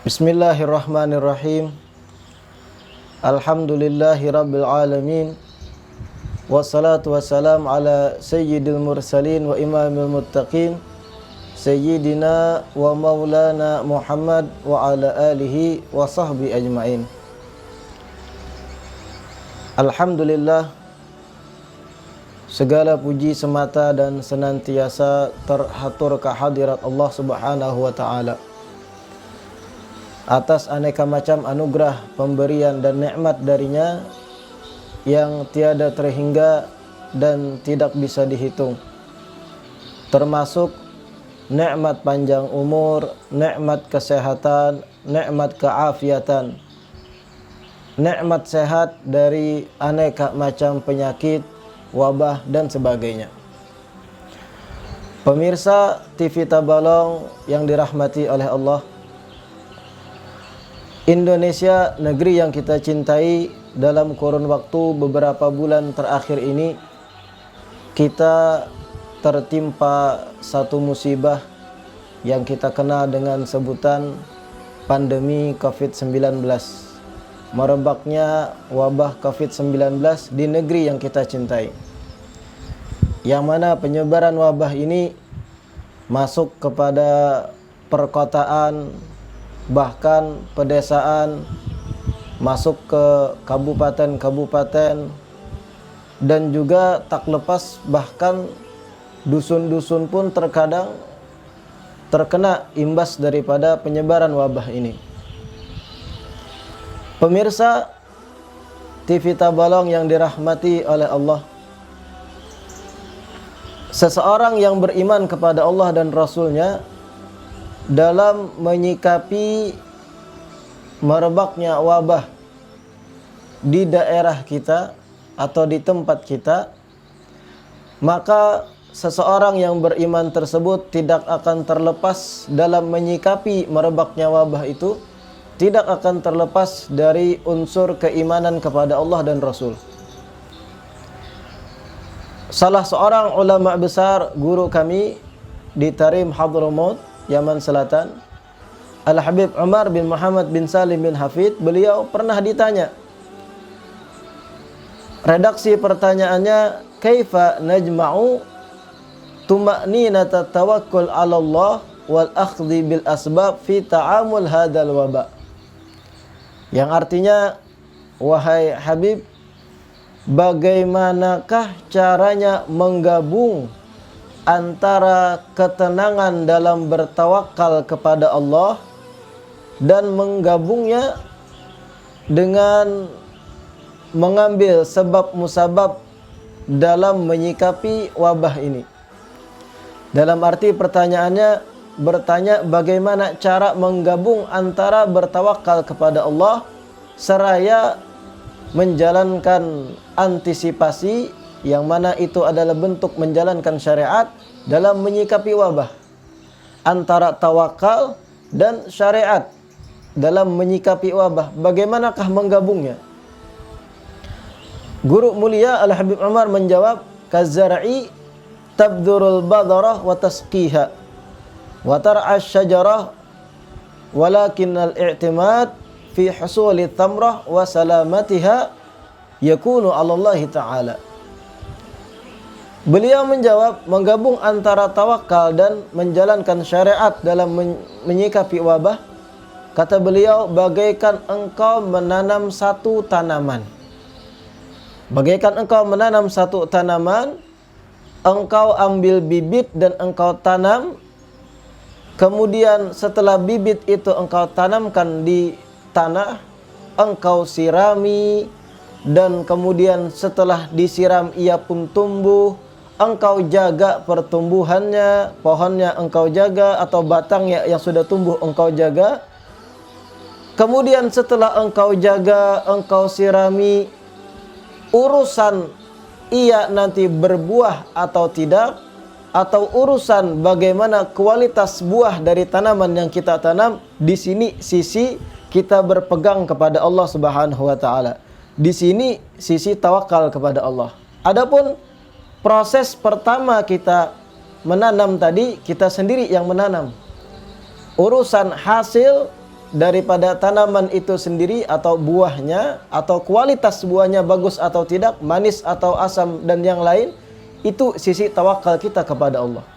Bismillahirrahmanirrahim. Alhamdulillahi rabbil alamin. Wassalatu wassalam ala sayyidil mursalin wa imamil muttaqin Sayyidina wa maulana Muhammad wa ala alihi wa sahbihi ajma'in. Alhamdulillah, segala puji semata dan senantiasa terhatur kehadirat Allah Subhanahu wa ta'ala atas aneka macam anugerah, pemberian dan nikmat darinya yang tiada terhingga dan tidak bisa dihitung, termasuk nikmat panjang umur, nikmat kesehatan, nikmat keafiatan, nikmat sehat dari aneka macam penyakit, wabah dan sebagainya. Pemirsa TV Tabalong yang dirahmati oleh Allah, Indonesia, negeri yang kita cintai, dalam kurun waktu beberapa bulan terakhir ini kita tertimpa satu musibah yang kita kenal dengan sebutan pandemi COVID-19. Merebaknya wabah COVID-19 di negeri yang kita cintai, yang mana penyebaran wabah ini masuk kepada perkotaan, bahkan pedesaan, masuk ke kabupaten-kabupaten, dan juga tak lepas bahkan dusun-dusun pun terkadang terkena imbas daripada penyebaran wabah ini. Pemirsa TV Tabalong yang dirahmati oleh Allah, seseorang yang beriman kepada Allah dan Rasulnya dalam menyikapi merebaknya wabah di daerah kita atau di tempat kita, maka seseorang yang beriman tersebut tidak akan terlepas dalam menyikapi merebaknya wabah itu, tidak akan terlepas dari unsur keimanan kepada Allah dan Rasul. Salah seorang ulama besar, guru kami di Tarim Hadramaut, Yaman Selatan, Al-Habib Umar bin Muhammad bin Salim bin Hafid, beliau pernah ditanya, redaksi pertanyaannya, kaifa najma'u tuma'ninata tawakkul 'ala Allah wal akhdhi bil asbab fi ta'amul hadzal waba. Yang artinya, wahai Habib, bagaimanakah caranya menggabung antara ketenangan dalam bertawakal kepada Allah dan menggabungnya dengan mengambil sebab musabab dalam menyikapi wabah ini. Dalam arti pertanyaannya bertanya bagaimana cara menggabung antara bertawakal kepada Allah seraya menjalankan antisipasi, yang mana itu adalah bentuk menjalankan syariat dalam menyikapi wabah. Antara tawakal dan syariat dalam menyikapi wabah, bagaimanakah menggabungnya? Guru mulia Al-Habib Umar menjawab, kazar'i tabdurul badarah wa tasqiha wa tar'ash syajarah walakinnal i'timad fi husuli thamrah wa salamatiha yakunu 'ala Allah ta'ala. Beliau menjawab, menggabung antara tawakal dan menjalankan syariat dalam menyikapi wabah, kata beliau, bagaikan engkau menanam satu tanaman. Bagaikan engkau menanam satu tanaman, engkau ambil bibit dan engkau tanam, kemudian setelah bibit itu engkau tanamkan di tanah, engkau sirami, dan kemudian setelah disiram ia pun tumbuh. Engkau jaga pertumbuhannya, pohonnya engkau jaga, atau batangnya yang sudah tumbuh engkau jaga. Kemudian setelah engkau jaga, engkau sirami, urusan ia nanti berbuah atau tidak, atau urusan bagaimana kualitas buah dari tanaman yang kita tanam, di sini sisi kita berpegang kepada Allah Subhanahu wa taala. Di sini sisi tawakal kepada Allah. Adapun proses pertama kita menanam tadi, kita sendiri yang menanam. Urusan hasil daripada tanaman itu sendiri atau buahnya atau kualitas buahnya bagus atau tidak, manis atau asam dan yang lain, itu sisi tawakal kita kepada Allah.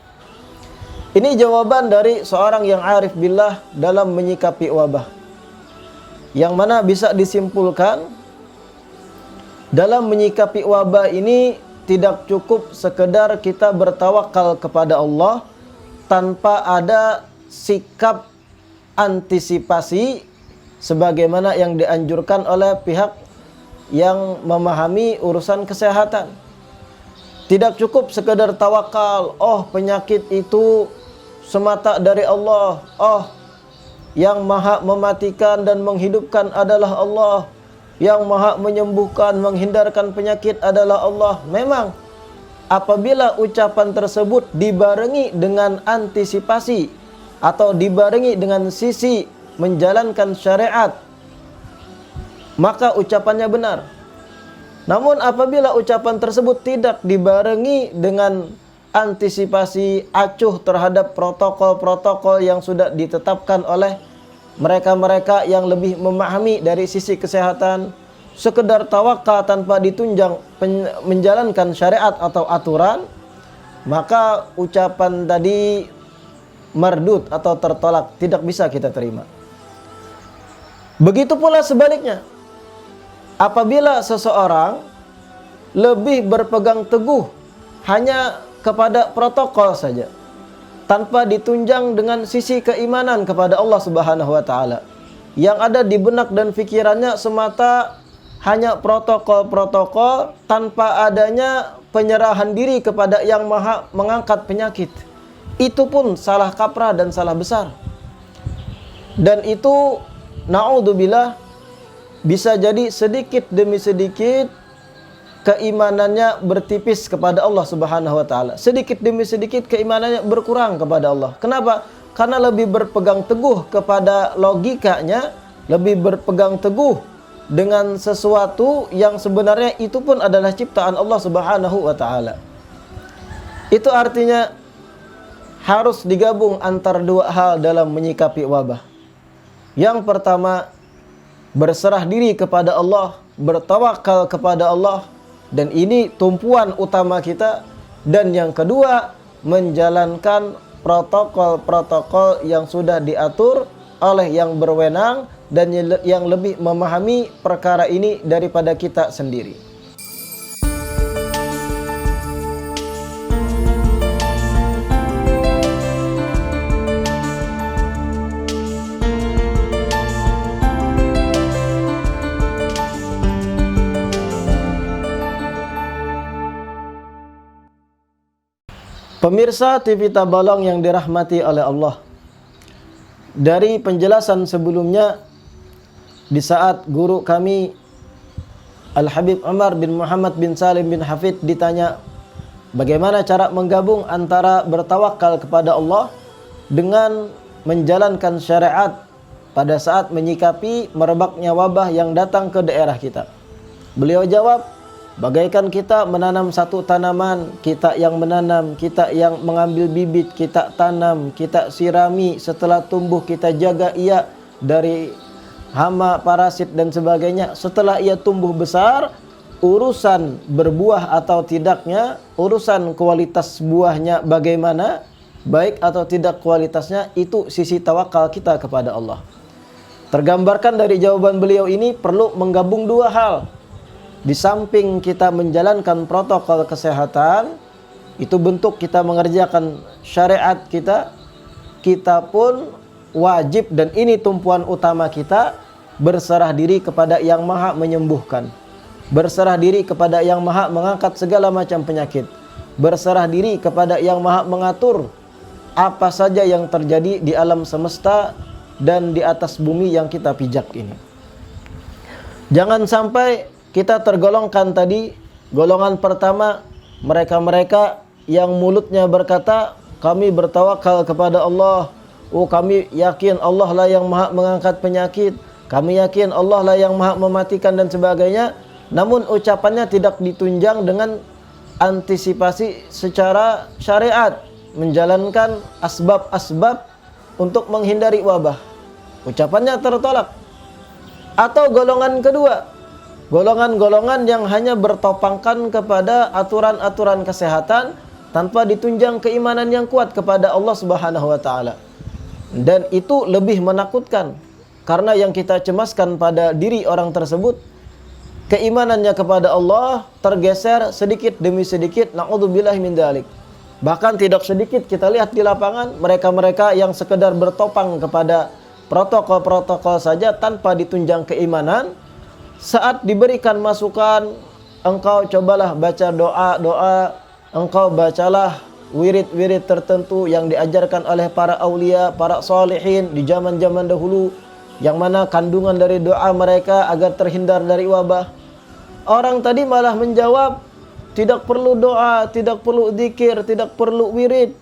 Ini jawaban dari seorang yang arif billah dalam menyikapi wabah. Yang mana bisa disimpulkan dalam menyikapi wabah ini tidak cukup sekedar kita bertawakal kepada Allah tanpa ada sikap antisipasi sebagaimana yang dianjurkan oleh pihak yang memahami urusan kesehatan. Tidak cukup sekedar tawakal, oh penyakit itu semata dari Allah, oh yang maha mematikan dan menghidupkan adalah Allah, yang maha menyembuhkan, menghindarkan penyakit adalah Allah. Memang apabila ucapan tersebut dibarengi dengan antisipasi atau dibarengi dengan sisi menjalankan syariat, maka ucapannya benar. Namun apabila ucapan tersebut tidak dibarengi dengan antisipasi, acuh terhadap protokol-protokol yang sudah ditetapkan oleh mereka-mereka yang lebih memahami dari sisi kesehatan, sekedar tawakal tanpa ditunjang menjalankan syariat atau aturan, maka ucapan tadi mardud atau tertolak, tidak bisa kita terima. Begitu pula sebaliknya, apabila seseorang lebih berpegang teguh hanya kepada protokol saja tanpa ditunjang dengan sisi keimanan kepada Allah Subhanahu wa taala, yang ada di benak dan pikirannya semata hanya protokol-protokol tanpa adanya penyerahan diri kepada yang maha mengangkat penyakit, itu pun salah kaprah dan salah besar. Dan itu naudzubillah bisa jadi sedikit demi sedikit keimanannya bertipis kepada Allah Subhanahu wa taala. Sedikit demi sedikit keimanannya berkurang kepada Allah. Kenapa? Karena lebih berpegang teguh kepada logikanya, lebih berpegang teguh dengan sesuatu yang sebenarnya itu pun adalah ciptaan Allah Subhanahu wa taala. Itu artinya harus digabung antara dua hal dalam menyikapi wabah. Yang pertama, berserah diri kepada Allah, bertawakal kepada Allah, dan ini tumpuan utama kita. Dan yang kedua, menjalankan protokol-protokol yang sudah diatur oleh yang berwenang dan yang lebih memahami perkara ini daripada kita sendiri. Pemirsa TV Tabalong yang dirahmati oleh Allah, dari penjelasan sebelumnya, di saat guru kami Al-Habib Umar bin Muhammad bin Salim bin Hafid ditanya bagaimana cara menggabung antara bertawakal kepada Allah dengan menjalankan syariat pada saat menyikapi merebaknya wabah yang datang ke daerah kita. Beliau jawab, bagaikan kita menanam satu tanaman, kita yang menanam, kita yang mengambil bibit, kita tanam, kita sirami, setelah tumbuh kita jaga ia dari hama, parasit dan sebagainya. Setelah ia tumbuh besar, urusan berbuah atau tidaknya, urusan kualitas buahnya bagaimana, baik atau tidak kualitasnya, itu sisi tawakal kita kepada Allah. Tergambarkan dari jawaban beliau ini perlu menggabung dua hal. Di samping kita menjalankan protokol kesehatan, itu bentuk kita mengerjakan syariat kita, kita pun wajib, dan ini tumpuan utama kita, berserah diri kepada yang maha menyembuhkan, berserah diri kepada yang maha mengangkat segala macam penyakit, berserah diri kepada yang maha mengatur apa saja yang terjadi di alam semesta dan di atas bumi yang kita pijak ini. Jangan sampai kita tergolongkan tadi, golongan pertama, mereka-mereka yang mulutnya berkata, kami bertawakal kepada Allah, oh kami yakin Allah lah yang maha mengangkat penyakit, kami yakin Allah lah yang maha mematikan dan sebagainya, namun ucapannya tidak ditunjang dengan antisipasi secara syariat, menjalankan asbab-asbab untuk menghindari wabah, ucapannya tertolak. Atau golongan kedua, golongan-golongan yang hanya bertopangkan kepada aturan-aturan kesehatan tanpa ditunjang keimanan yang kuat kepada Allah Subhanahu wa taala. Dan itu lebih menakutkan karena yang kita cemaskan pada diri orang tersebut, keimanannya kepada Allah tergeser sedikit demi sedikit, naudzubillahi min dzalik. Bahkan tidak sedikit kita lihat di lapangan mereka-mereka yang sekedar bertopang kepada protokol-protokol saja tanpa ditunjang keimanan. Saat diberikan masukan, engkau cobalah baca doa-doa, engkau bacalah wirid-wirid tertentu yang diajarkan oleh para aulia, para salihin di zaman-zaman dahulu, yang mana kandungan dari doa mereka agar terhindar dari wabah. Orang tadi malah menjawab, tidak perlu doa, tidak perlu zikir, tidak perlu wirid.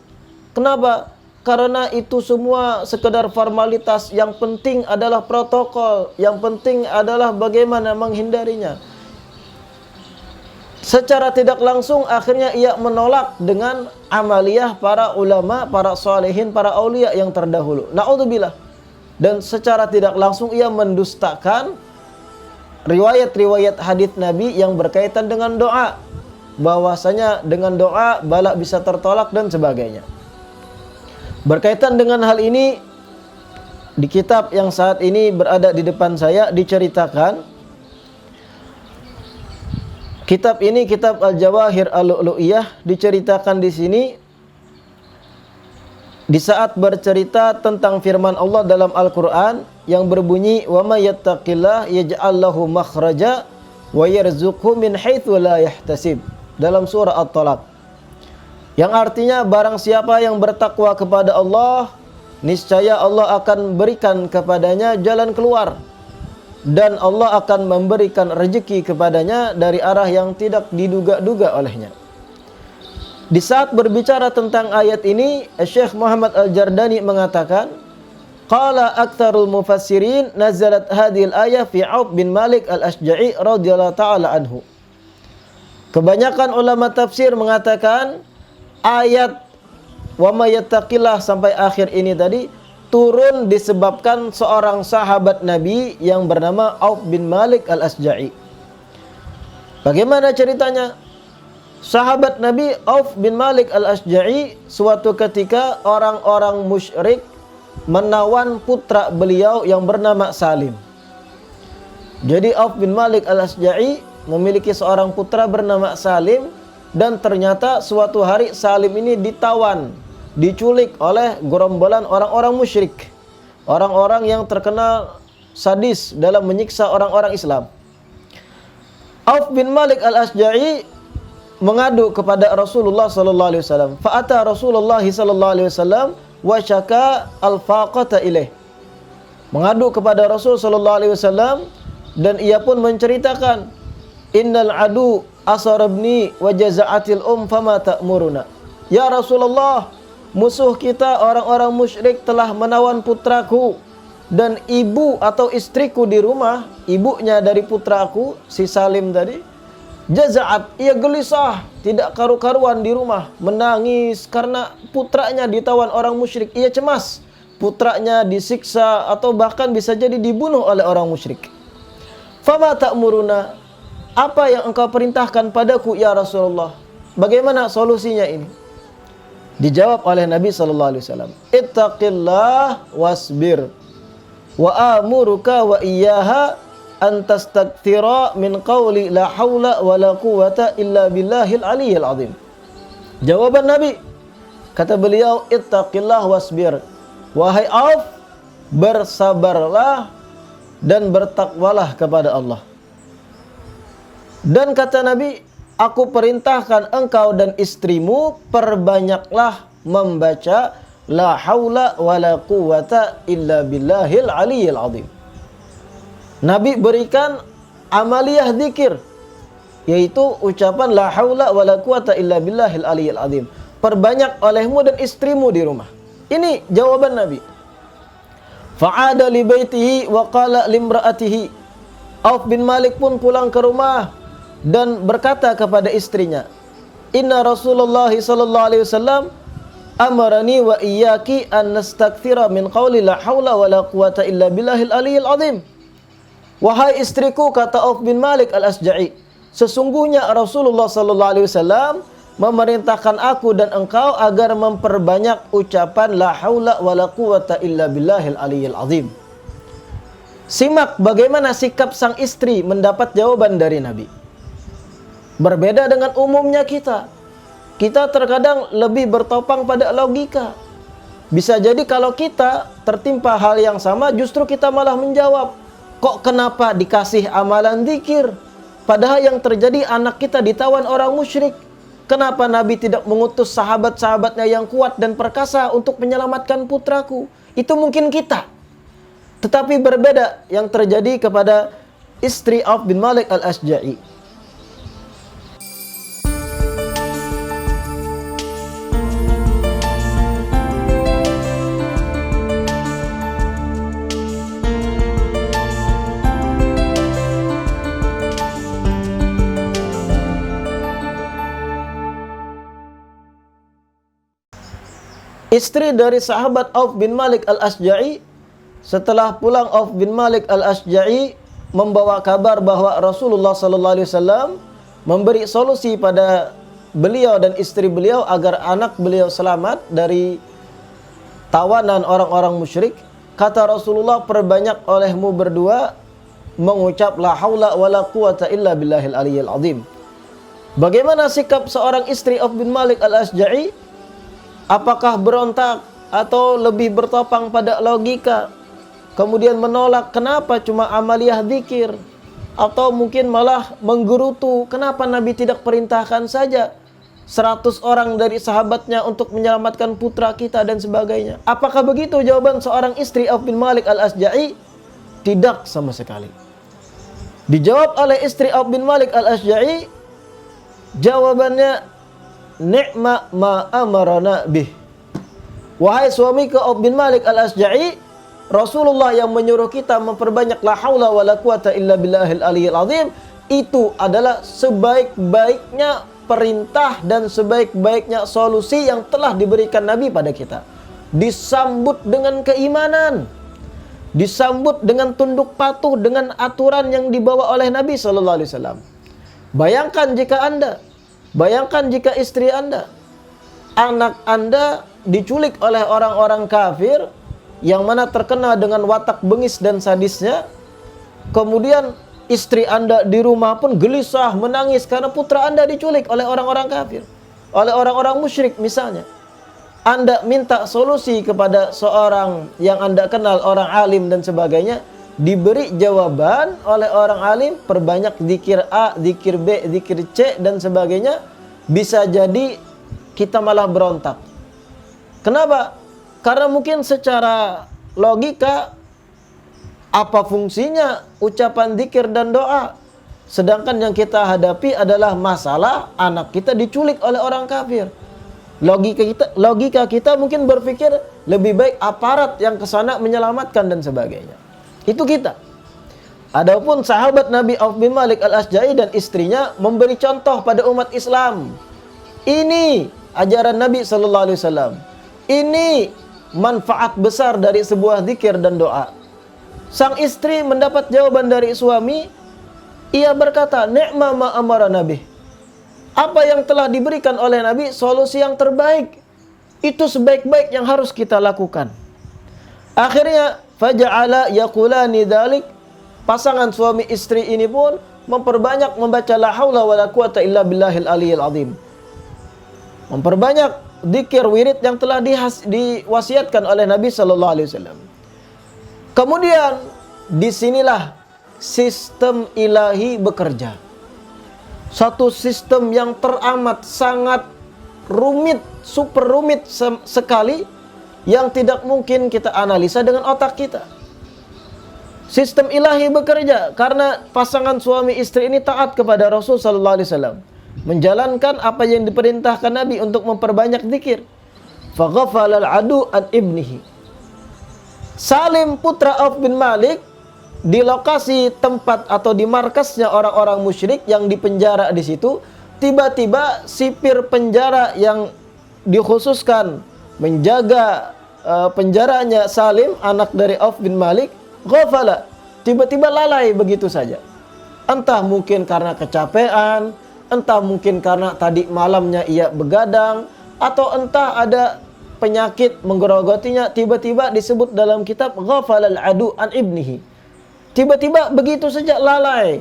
Kenapa? Karena itu semua sekedar formalitas. Yang penting adalah protokol. Yang penting adalah bagaimana menghindarinya. Secara tidak langsung akhirnya ia menolak dengan amaliyah para ulama, para salihin, para aulia yang terdahulu. Na'udzubillah. Dan secara tidak langsung ia mendustakan riwayat-riwayat hadis Nabi yang berkaitan dengan doa. Bahwasanya dengan doa bala bisa tertolak dan sebagainya. Berkaitan dengan hal ini, di kitab yang saat ini berada di depan saya diceritakan, kitab ini kitab Al-Jawahir Al-Lu'lu'iyah, diceritakan di sini di saat bercerita tentang firman Allah dalam Al-Qur'an yang berbunyi, "Wa may yattaqillah yaj'al lahu makhraja wa yarzuqhu min haitsu la yahtasib." Dalam surah At-Talaq. Yang artinya barang siapa yang bertakwa kepada Allah, niscaya Allah akan berikan kepadanya jalan keluar. Dan Allah akan memberikan rezeki kepadanya dari arah yang tidak diduga-duga olehnya. Di saat berbicara tentang ayat ini, Syekh Muhammad Al-Jardani mengatakan, qala aktsarul mufassirin nazalat hadhil ayah fi Auf bin Malik Al-Asja'i radhiyallahu ta'ala anhu. Kebanyakan ulama tafsir mengatakan ayat wa may yattaqillah sampai akhir ini tadi turun disebabkan seorang sahabat Nabi yang bernama Auf bin Malik Al-Asja'i. Bagaimana ceritanya? Sahabat Nabi Auf bin Malik Al-Asja'i suatu ketika orang-orang musyrik menawan putra beliau yang bernama Salim. Jadi Auf bin Malik Al-Asja'i memiliki seorang putra bernama Salim. Dan ternyata suatu hari Salim ini ditawan, diculik oleh gerombolan orang-orang musyrik. Orang-orang yang terkenal sadis dalam menyiksa orang-orang Islam. Auf bin Malik Al-Asja'i mengadu kepada Rasulullah sallallahu alaihi wasallam. Fa'ata Rasulullah sallallahu alaihi wasallam wa syaka al-faqata ilaih. Mengadu kepada Rasul sallallahu alaihi wasallam dan ia pun menceritakan, innal adu asarabni wa jaza'atil fama ta'muruna. Ya Rasulullah, musuh kita orang-orang musyrik telah menawan putraku dan ibu atau istriku di rumah, ibunya dari putraku si Salim tadi, jaza'at, ia gelisah, tidak karu-karuan di rumah, menangis karena putranya ditawan orang musyrik. Ia cemas putranya disiksa atau bahkan bisa jadi dibunuh oleh orang musyrik. Fama ta'muruna, apa yang engkau perintahkan padaku ya Rasulullah? Bagaimana solusinya ini? Dijawab oleh Nabi sallallahu alaihi wasallam, ittaqillah wasbir wa amuruka wa iyyaha an tastakthira min qawli la haula wa la quwwata illa billahil aliyyil azim. Jawaban Nabi, kata beliau, ittaqillah wasbir. Wahai Auf, bersabarlah dan bertakwalah kepada Allah. Dan kata Nabi, aku perintahkan engkau dan istrimu perbanyaklah membaca la haula wa la quwwata illa billahil aliyyil azim. Nabi berikan amaliyah zikir, yaitu ucapan la haula wa la quwwata illa billahil aliyyil azim. Perbanyak olehmu dan istrimu di rumah. Ini jawaban Nabi. Fa'ada li baitihi wa qala limra'atihi. Auf bin Malik pun pulang ke rumah dan berkata kepada istrinya, inna Rasulullah sallallahu alaihi wasallam amarani wa iyyaki an nastakthira min qawli la haula wa la quwata illa billahil aliyil azim. Wahai istriku, kata Auf bin Malik al-Asja'i, sesungguhnya Rasulullah sallallahu alaihi wasallam memerintahkan aku dan engkau agar memperbanyak ucapan la haula wa la quwata illa billahil aliyil azim. Simak bagaimana sikap sang istri mendapat jawaban dari Nabi. Berbeda dengan umumnya kita. Kita terkadang lebih bertopang pada logika. Bisa jadi kalau kita tertimpa hal yang sama, justru kita malah menjawab, kok kenapa dikasih amalan zikir? Padahal yang terjadi anak kita ditawan orang musyrik. Kenapa Nabi tidak mengutus sahabat-sahabatnya yang kuat dan perkasa untuk menyelamatkan putraku? Itu mungkin kita. Tetapi berbeda yang terjadi kepada istri Auf bin Malik al-Asja'i. Istri dari sahabat Auf bin Malik al-Asja'i, setelah pulang Auf bin Malik al-Asja'i membawa kabar bahwa Rasulullah sallallahu alaihi wasallam memberi solusi pada beliau dan istri beliau agar anak beliau selamat dari tawanan orang-orang musyrik. Kata Rasulullah, perbanyak olehmu berdua mengucap la haula wala quwata illa billahil aliyil azim. Bagaimana sikap seorang istri Auf bin Malik al-Asja'i? Apakah berontak atau lebih bertopang pada logika, kemudian menolak kenapa cuma amaliyah zikir, atau mungkin malah menggerutu kenapa Nabi tidak perintahkan saja 100 orang dari sahabatnya untuk menyelamatkan putra kita dan sebagainya? Apakah begitu jawaban seorang istri Auf bin Malik al-Asja'i? Tidak sama sekali. Dijawab oleh istri Auf bin Malik al-Asja'i, jawabannya, ni'ma ma amarana bih. Wahai suami ke Auf bin Malik al-Asja'i, Rasulullah yang menyuruh kita memperbanyak la haula wa la quwata illa billahil aliyil azim, itu adalah sebaik-baiknya perintah dan sebaik-baiknya solusi yang telah diberikan Nabi pada kita. Disambut dengan keimanan, disambut dengan tunduk patuh dengan aturan yang dibawa oleh Nabi sallallahu alaihi wasallam. Bayangkan jika istri Anda, anak Anda diculik oleh orang-orang kafir yang mana terkenal dengan watak bengis dan sadisnya. Kemudian istri Anda di rumah pun gelisah, menangis karena putra Anda diculik oleh orang-orang kafir, oleh orang-orang musyrik misalnya. Anda minta solusi kepada seorang yang Anda kenal, orang alim dan sebagainya, diberi jawaban oleh orang alim, perbanyak zikir A, zikir B, zikir C dan sebagainya. Bisa jadi kita malah berontak. Kenapa? Karena mungkin secara logika, apa fungsinya ucapan zikir dan doa? Sedangkan yang kita hadapi adalah masalah anak kita diculik oleh orang kafir. Logika kita mungkin berpikir lebih baik aparat yang kesana menyelamatkan dan sebagainya. Itu kita. Adapun sahabat Nabi Auf bin Malik al-Asja'i dan istrinya memberi contoh pada umat Islam. Ini ajaran Nabi sallallahu alaihi wasallam. Ini manfaat besar dari sebuah zikir dan doa. Sang istri mendapat jawaban dari suami, ia berkata, ni'ma ma amara Nabi. Apa yang telah diberikan oleh Nabi, solusi yang terbaik. Itu sebaik-baik yang harus kita lakukan. Akhirnya faja'ala yaqulani dzalik, pasangan suami istri ini pun memperbanyak membaca la haula wala quwata illa billahil aliyil azim. Memperbanyak zikir wirid yang telah diwasiatkan oleh Nabi sallallahu alaihi wasallam. Kemudian disinilah sistem ilahi bekerja. Satu sistem yang teramat sangat rumit, super rumit sekali, yang tidak mungkin kita analisa dengan otak kita. Sistem ilahi bekerja karena pasangan suami istri ini taat kepada Rasul sallallahu alaihi wasallam, menjalankan apa yang diperintahkan Nabi untuk memperbanyak zikir. Faghafalal adu an ibnihi. Salim putra Auf bin Malik di lokasi tempat atau di markasnya orang-orang musyrik yang dipenjara di situ, tiba-tiba sipir penjara yang dikhususkan menjaga penjaranya Salim, anak dari Auf bin Malik, ghafala, tiba-tiba lalai begitu saja. Entah mungkin karena kecapean, entah mungkin karena tadi malamnya ia begadang, atau entah ada penyakit menggerogotinya, tiba-tiba disebut dalam kitab ghafalal adu an ibnihi. Tiba-tiba begitu saja lalai.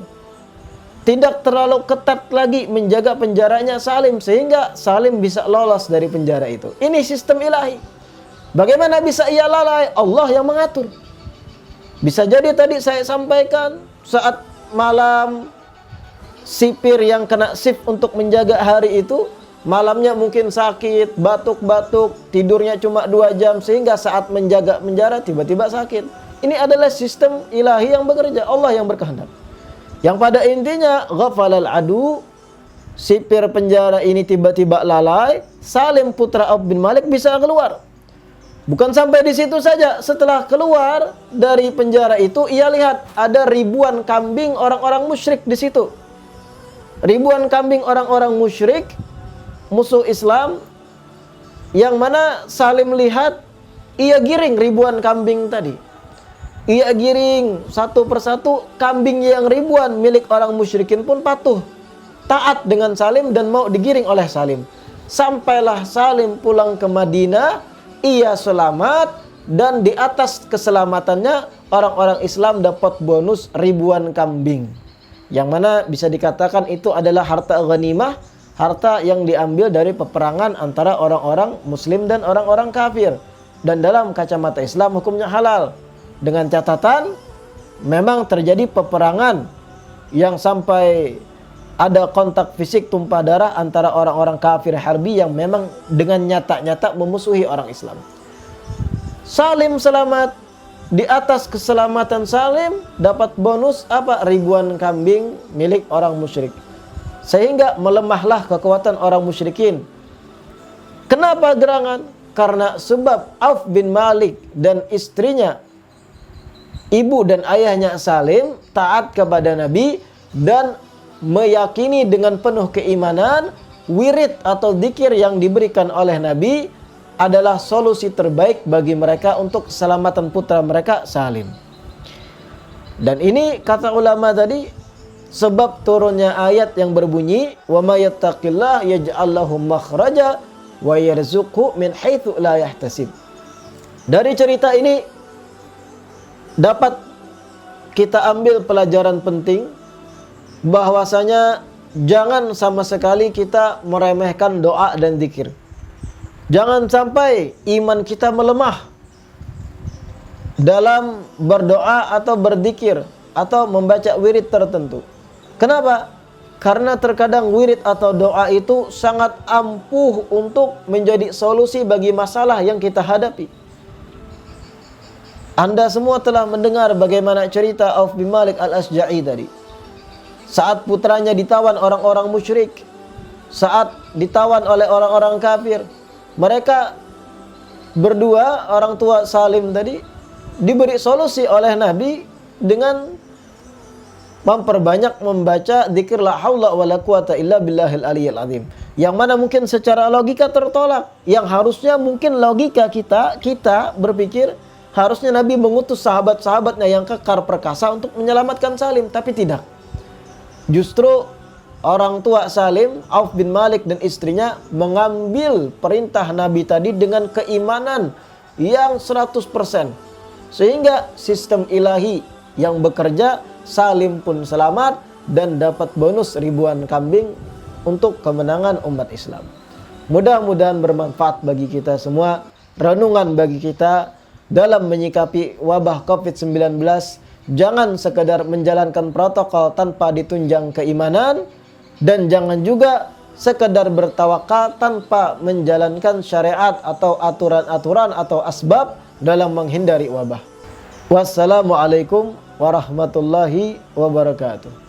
Tidak terlalu ketat lagi menjaga penjaranya Salim, sehingga Salim bisa lolos dari penjara itu. Ini sistem ilahi. Bagaimana bisa ia lalai? Allah yang mengatur. Bisa jadi tadi saya sampaikan, saat malam sipir yang kena shift untuk menjaga hari itu, malamnya mungkin sakit, batuk-batuk, tidurnya cuma 2 jam, sehingga saat menjaga penjara tiba-tiba sakit. Ini adalah sistem ilahi yang bekerja, Allah yang berkehendak. Yang pada intinya ghafalal adu, sipir penjara ini tiba-tiba lalai, Salim putra Auf bin Malik bisa keluar. Bukan sampai di situ saja, setelah keluar dari penjara itu, ia lihat ada ribuan kambing orang-orang musyrik di situ. Ribuan kambing orang-orang musyrik, musuh Islam, yang mana Salim lihat, ia giring ribuan kambing tadi. Ia giring satu persatu, kambing yang ribuan milik orang musyrikin pun patuh, taat dengan Salim dan mau digiring oleh Salim. Sampailah Salim pulang ke Madinah, ia selamat, dan di atas keselamatannya orang-orang Islam dapat bonus ribuan kambing. Yang mana bisa dikatakan itu adalah harta ghanimah, harta yang diambil dari peperangan antara orang-orang muslim dan orang-orang kafir. Dan dalam kacamata Islam hukumnya halal. Dengan catatan memang terjadi peperangan yang sampai ada kontak fisik, tumpah darah antara orang-orang kafir harbi yang memang dengan nyata-nyata memusuhi orang Islam. Salim selamat, di atas keselamatan Salim dapat bonus apa? Ribuan kambing milik orang musyrik. Sehingga melemahlah kekuatan orang musyrikin. Kenapa gerangan? Karena sebab Auf bin Malik dan istrinya, ibu dan ayahnya Salim, taat kepada Nabi dan meyakini dengan penuh keimanan wirid atau zikir yang diberikan oleh Nabi adalah solusi terbaik bagi mereka untuk keselamatan putra mereka Salim. Dan ini kata ulama tadi sebab turunnya ayat yang berbunyi wa may yattaqillah yaj'al lahu makhraja wa yarzuqhu min haitsu la yahtasib. Dari cerita ini dapat kita ambil pelajaran penting, bahwasanya jangan sama sekali kita meremehkan doa dan zikir. Jangan sampai iman kita melemah dalam berdoa atau berzikir atau membaca wirid tertentu. Kenapa? Karena terkadang wirid atau doa itu sangat ampuh untuk menjadi solusi bagi masalah yang kita hadapi. Anda semua telah mendengar bagaimana cerita Auf bin Malik al-Asja'i tadi. Saat putranya ditawan orang-orang musyrik, saat ditawan oleh orang-orang kafir, mereka berdua, orang tua Salim tadi, diberi solusi oleh Nabi dengan memperbanyak membaca zikir la haula wala quwata illa billahil aliyyil azim. Yang mana mungkin secara logika tertolak. Yang harusnya mungkin logika kita berpikir harusnya Nabi mengutus sahabat-sahabatnya yang kekar perkasa untuk menyelamatkan Salim, tapi tidak. Justru orang tua Salim, Auf bin Malik dan istrinya mengambil perintah Nabi tadi dengan keimanan yang 100%. Sehingga sistem ilahi yang bekerja, Salim pun selamat dan dapat bonus ribuan kambing untuk kemenangan umat Islam. Mudah-mudahan bermanfaat bagi kita semua, renungan bagi kita dalam menyikapi wabah COVID-19. Jangan sekedar menjalankan protokol tanpa ditunjang keimanan, dan jangan juga sekedar bertawakal tanpa menjalankan syariat atau aturan-aturan atau asbab dalam menghindari wabah. Wassalamualaikum warahmatullahi wabarakatuh.